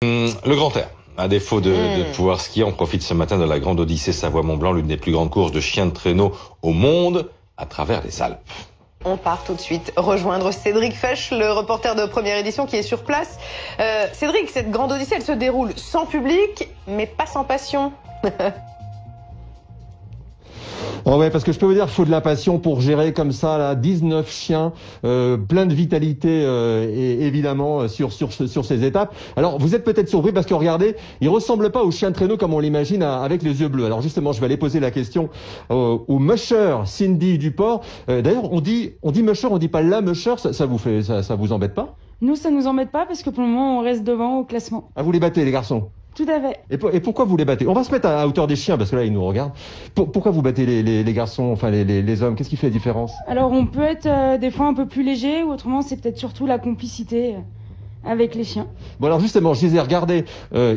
Le Grand Air. À défaut de pouvoir skier, on profite ce matin de la grande Odyssée Savoie-Mont-Blanc, l'une des plus grandes courses de chiens de traîneau au monde, à travers les Alpes. On part tout de suite rejoindre Cédric Fesch, le reporter de Première Édition qui est sur place. Cédric, cette grande Odyssée, elle se déroule sans public, mais pas sans passion. Oh ouais, parce que je peux vous dire qu'il faut de la passion pour gérer comme ça là 19 chiens, plein de vitalité et évidemment sur ces étapes. Alors vous êtes peut-être surpris parce que regardez, ils ressemblent pas aux chiens de traîneau comme on l'imagine avec les yeux bleus. Alors justement, je vais aller poser la question au musher Cindy Duport. D'ailleurs, on dit musher, on dit pas la musher. Ça vous embête pas? Nous, ça nous embête pas parce que pour le moment, on reste devant au classement. Ah, vous les battez les garçons? Tout à fait. Et pourquoi vous les battez? On va se mettre à hauteur des chiens parce que là ils nous regardent. Pourquoi vous battez les garçons, enfin les hommes? Qu'est-ce qui fait la différence? Alors on peut être des fois un peu plus léger ou autrement c'est peut-être surtout la complicité avec les chiens. Bon alors justement, je disais, regardez,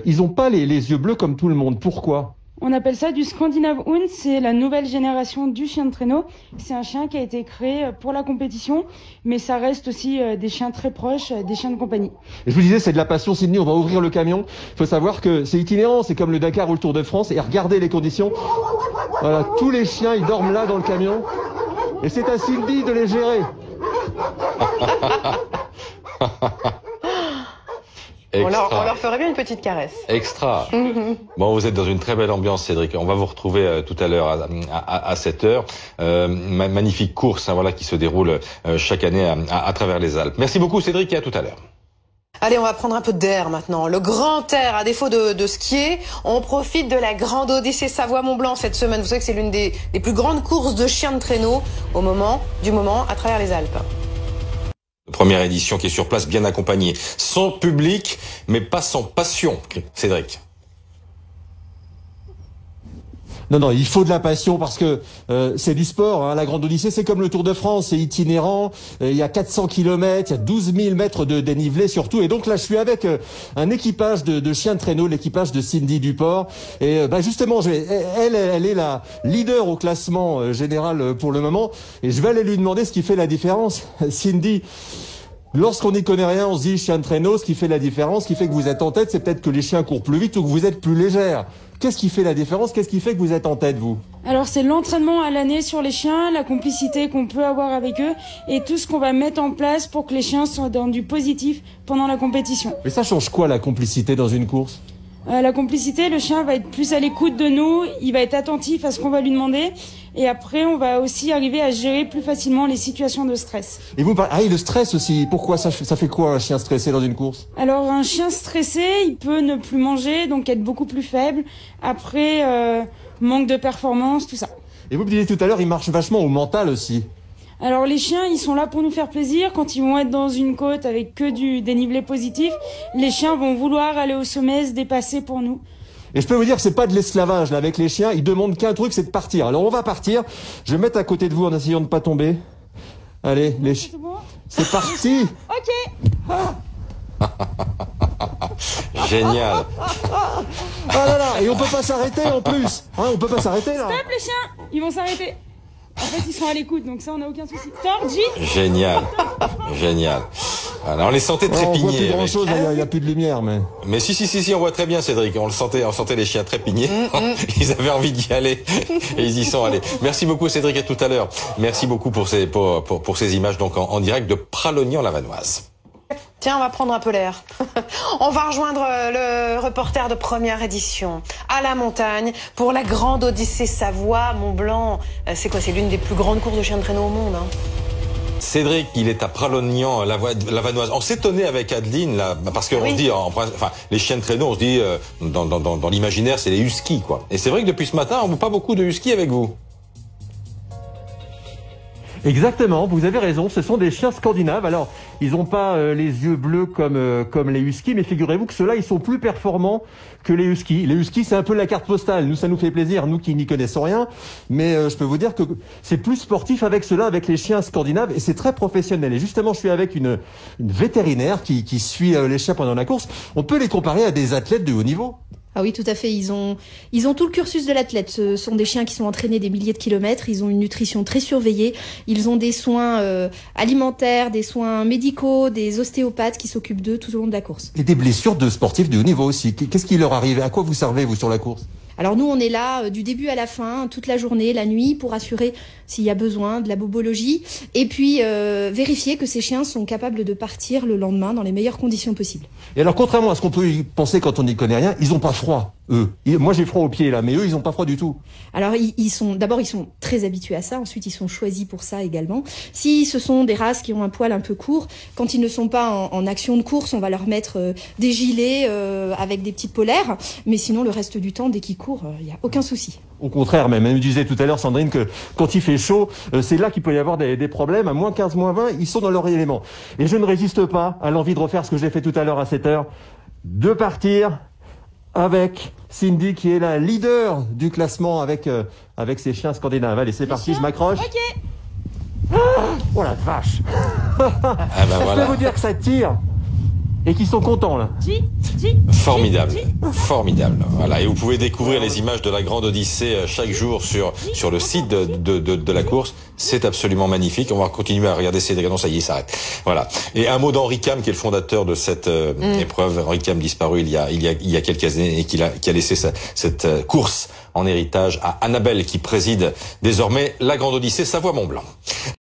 ils ont pas les yeux bleus comme tout le monde. Pourquoi? On appelle ça du Scandinave Hound, c'est la nouvelle génération du chien de traîneau. C'est un chien qui a été créé pour la compétition, mais ça reste aussi des chiens très proches, des chiens de compagnie. Et je vous disais, c'est de la passion, Sydney, on va ouvrir le camion. Il faut savoir que c'est itinérant, c'est comme le Dakar ou le Tour de France. Et regardez les conditions. Voilà, tous les chiens, ils dorment là dans le camion. Et c'est à Cindy de les gérer. On leur ferait bien une petite caresse. Extra. Bon, vous êtes dans une très belle ambiance, Cédric. On va vous retrouver tout à l'heure à 7 heures. Magnifique course, hein, voilà, qui se déroule chaque année à travers les Alpes. Merci beaucoup, Cédric, et à tout à l'heure. Allez, on va prendre un peu d'air maintenant. Le grand air, à défaut de skier, on profite de la grande Odyssée Savoie-Mont-Blanc cette semaine. Vous savez que c'est l'une des plus grandes courses de chiens de traîneau du moment à travers les Alpes. Première édition qui est sur place, bien accompagnée. Sans public, mais pas sans passion, Cédric. Non, il faut de la passion parce que c'est du sport. Hein. La Grande Odyssée, c'est comme le Tour de France, c'est itinérant. Il y a 400 km, il y a 12 000 mètres de dénivelé surtout. Et donc là, je suis avec un équipage de chiens de traîneau, l'équipage de Cindy Duport. Et justement, elle est la leader au classement général pour le moment. Et je vais aller lui demander ce qui fait la différence. Cindy, lorsqu'on n'y connaît rien, on se dit chien de traîneau, ce qui fait la différence, ce qui fait que vous êtes en tête, c'est peut-être que les chiens courent plus vite ou que vous êtes plus légère. Qu'est-ce qui fait la différence? Qu'est-ce qui fait que vous êtes en tête, vous? Alors c'est l'entraînement à l'année sur les chiens, la complicité qu'on peut avoir avec eux et tout ce qu'on va mettre en place pour que les chiens soient dans du positif pendant la compétition. Mais ça change quoi, la complicité dans une course? La complicité, le chien va être plus à l'écoute de nous, il va être attentif à ce qu'on va lui demander et après on va aussi arriver à gérer plus facilement les situations de stress. Et vous parlez, le stress aussi, pourquoi ça fait quoi un chien stressé dans une course? Alors un chien stressé, il peut ne plus manger, donc être beaucoup plus faible, après manque de performance, tout ça. Et vous me disiez tout à l'heure, il marche vachement au mental aussi. Alors les chiens, ils sont là pour nous faire plaisir. Quand ils vont être dans une côte avec que du dénivelé positif, les chiens vont vouloir aller au sommet, se dépasser pour nous. Et je peux vous dire que c'est pas de l'esclavage là avec les chiens, ils demandent qu'un truc, c'est de partir. Alors on va partir, je vais me mettre à côté de vous en essayant de ne pas tomber. Allez, les chiens, c'est parti. Ok. Génial. Oh là là, et on peut pas s'arrêter en plus. Hein, on peut pas s'arrêter là. Stop les chiens, ils vont s'arrêter. En fait, ils sont à l'écoute, donc ça, on n'a aucun souci. Torji. Génial. Génial. Alors, on les sentait trépigner. On voit plus grand chose, il n'y a plus de lumière, mais. Mais si, on voit très bien, Cédric. On sentait les chiens trépigner. Ils avaient envie d'y aller. Et ils y sont allés. Merci beaucoup, Cédric, à tout à l'heure. Merci beaucoup pour ces images, donc, en direct de Pralognan-la-Vanoise. Tiens, on va prendre un peu l'air. On va rejoindre le reporter de Première Édition à la montagne pour la grande Odyssée Savoie-Mont-Blanc. C'est quoi? C'est l'une des plus grandes courses de chiens de traîneau au monde. Hein. Cédric, il est à Pralognan-la-Vanoise. On s'étonnait avec Adeline, là, parce qu'on se dit, les chiens de traîneau, on se dit, dans l'imaginaire, c'est les huskies, quoi. Et c'est vrai que depuis ce matin, on voit pas beaucoup de huskies avec vous. Exactement, vous avez raison, ce sont des chiens scandinaves. Alors, ils n'ont pas les yeux bleus comme les huskies, mais figurez-vous que ceux-là, ils sont plus performants que les huskies. Les huskies, c'est un peu la carte postale. Nous, ça nous fait plaisir, nous qui n'y connaissons rien. Mais je peux vous dire que c'est plus sportif avec ceux-là, avec les chiens scandinaves, et c'est très professionnel. Et justement, je suis avec une vétérinaire qui suit les chiens pendant la course. On peut les comparer à des athlètes de haut niveau. Ah oui, tout à fait. Ils ont tout le cursus de l'athlète. Ce sont des chiens qui sont entraînés des milliers de kilomètres. Ils ont une nutrition très surveillée. Ils ont des soins alimentaires, des soins médicaux, des ostéopathes qui s'occupent d'eux tout au long de la course. Et des blessures de sportifs de haut niveau aussi. Qu'est-ce qui leur arrive? À quoi vous servez, vous, sur la course? Alors nous, on est là du début à la fin, toute la journée, la nuit, pour assurer s'il y a besoin de la bobologie et puis vérifier que ces chiens sont capables de partir le lendemain dans les meilleures conditions possibles. Et alors, contrairement à ce qu'on peut y penser quand on n'y connaît rien, ils ont pas froid, eux. Moi, j'ai froid aux pieds, là, mais eux, ils ont pas froid du tout. Alors, ils sont très habitués à ça. Ensuite, ils sont choisis pour ça également. Si ce sont des races qui ont un poil un peu court, quand ils ne sont pas en action de course, on va leur mettre des gilets avec des petites polaires. Mais sinon, le reste du temps, dès qu'ils courent, il n'y a aucun souci. Au contraire, même. Elle me disait tout à l'heure, Sandrine, que quand il fait chaud, c'est là qu'il peut y avoir des problèmes. À moins 15, moins 20, ils sont dans leur élément. Et je ne résiste pas à l'envie de refaire ce que j'ai fait tout à l'heure à 7 heures, de partir avec Cindy, qui est la leader du classement avec ses chiens scandinaves. Allez, c'est parti, je m'accroche. Ok. Oh la vache. Ah ben Je voilà. peux vous dire que ça tire et qu'ils sont contents, là. Formidable, formidable. Voilà, et vous pouvez découvrir les images de la Grande Odyssée chaque jour sur le site de la course. C'est absolument magnifique. On va continuer à regarder ces non, ça y est, ça arrête. Voilà. Et un mot d'Henri Cam, qui est le fondateur de cette épreuve. Henri Cam, disparu il y a quelques années, et qui a laissé cette course en héritage à Annabelle, qui préside désormais la Grande Odyssée Savoie-Mont-Blanc.